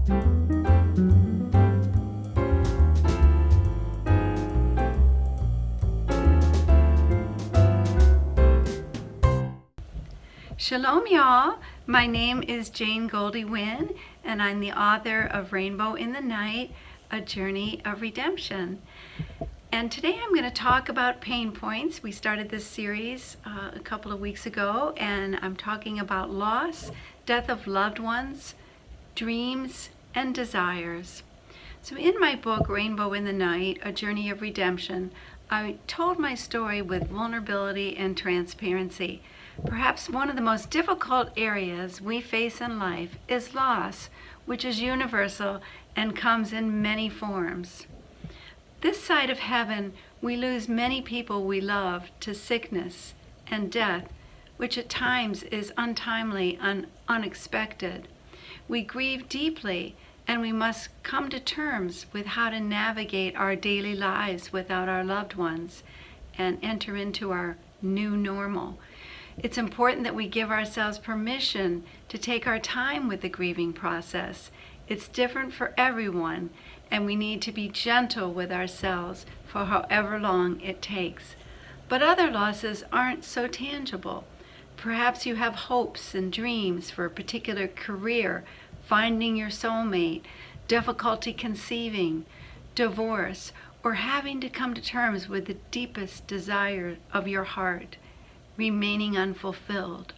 Shalom, y'all. My name is Jane Goldie Wynn, and I'm the author of Rainbow in the Night, A Journey of Redemption. And today I'm going to talk about pain points. We started this series a couple of weeks ago, and I'm talking about loss, death of loved ones, dreams, and desires. So in my book, Rainbow in the Night, A Journey of Redemption, I told my story with vulnerability and transparency. Perhaps one of the most difficult areas we face in life is loss, which is universal and comes in many forms. This side of heaven, we lose many people we love to sickness and death, which at times is untimely and unexpected. We grieve deeply, and we must come to terms with how to navigate our daily lives without our loved ones and enter into our new normal. It's important that we give ourselves permission to take our time with the grieving process. It's different for everyone, and we need to be gentle with ourselves for however long it takes. But other losses aren't so tangible. Perhaps you have hopes and dreams for a particular career, finding your soulmate, difficulty conceiving, divorce, or having to come to terms with the deepest desire of your heart, remaining unfulfilled.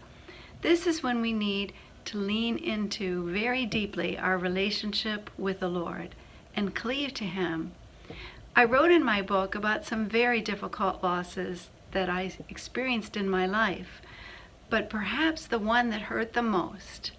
This is when we need to lean into very deeply our relationship with the Lord and cleave to Him. I wrote in my book about some very difficult losses that I experienced in my life, but perhaps the one that hurt the most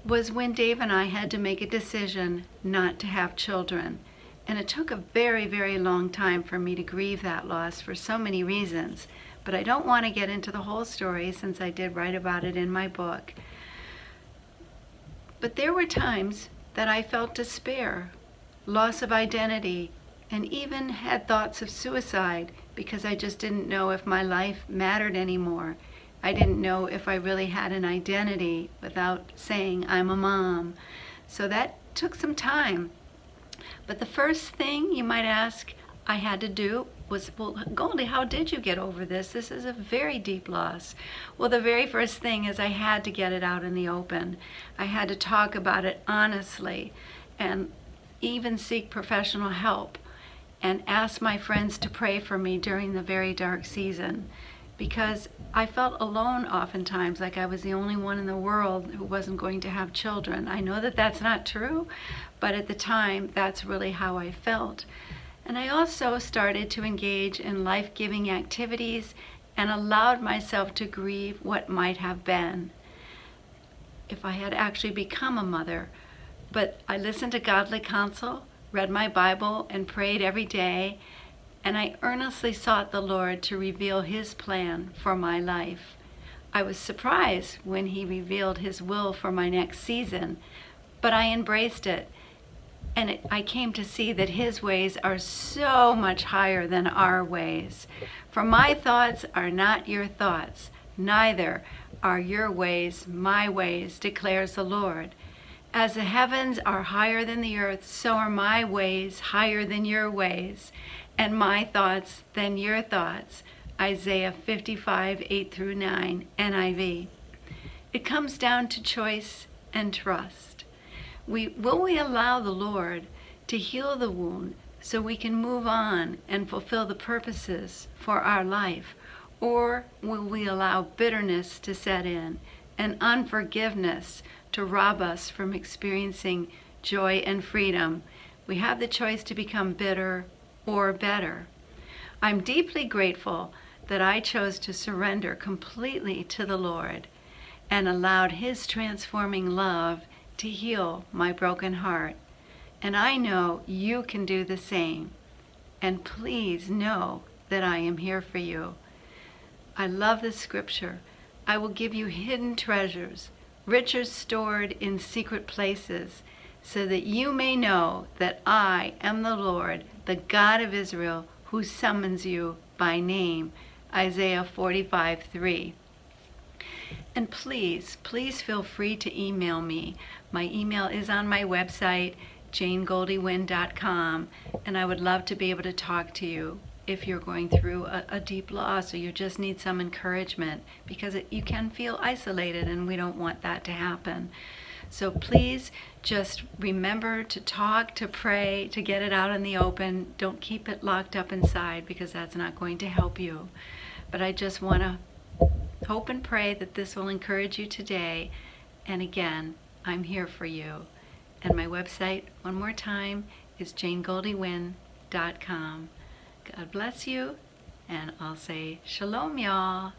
was when Dave and I had to make a decision not to have children. And it took a very, very long time for me to grieve that loss for so many reasons. But I don't want to get into the whole story since I did write about it in my book. But there were times that I felt despair, loss of identity, and even had thoughts of suicide because I just didn't know if my life mattered anymore. I didn't know if I really had an identity without saying I'm a mom. So that took some time. But the first thing you might ask I had to do was, well, Goldie, how did you get over this? This is a very deep loss. Well, the very first thing is I had to get it out in the open. I had to talk about it honestly and even seek professional help and ask my friends to pray for me during the very dark season, because I felt alone oftentimes, like I was the only one in the world who wasn't going to have children. I know that that's not true, but at the time, that's really how I felt. And I also started to engage in life-giving activities and allowed myself to grieve what might have been if I had actually become a mother. But I listened to godly counsel, read my Bible, and prayed every day, and I earnestly sought the Lord to reveal His plan for my life. I was surprised when He revealed His will for my next season, but I embraced it. And I came to see that His ways are so much higher than our ways. For my thoughts are not your thoughts, neither are your ways my ways, declares the Lord. As the heavens are higher than the earth, so are my ways higher than your ways, and my thoughts than your thoughts. Isaiah 55, 8-9, NIV. It comes down to choice and trust. Will we allow the Lord to heal the wound so we can move on and fulfill the purposes for our life? Or will we allow bitterness to set in and unforgiveness to rob us from experiencing joy and freedom? We have the choice to become bitter or better. I'm deeply grateful that I chose to surrender completely to the Lord and allowed His transforming love to heal my broken heart. And I know you can do the same. And please know that I am here for you. I love the scripture. I will give you hidden treasures, riches stored in secret places, so that you may know that I am the Lord, the God of Israel, who summons you by name. Isaiah 45:3. And please, please feel free to email me. My email is on my website, janegoldywyn.com, and I would love to be able to talk to you if you're going through a deep loss or you just need some encouragement, because you can feel isolated and we don't want that to happen. So please just remember to talk, to pray, to get it out in the open. Don't keep it locked up inside, because that's not going to help you. But I just want to hope and pray that this will encourage you today. And again, I'm here for you. And my website, one more time, is janegoldywyn.com. God bless you, and I'll say shalom, y'all.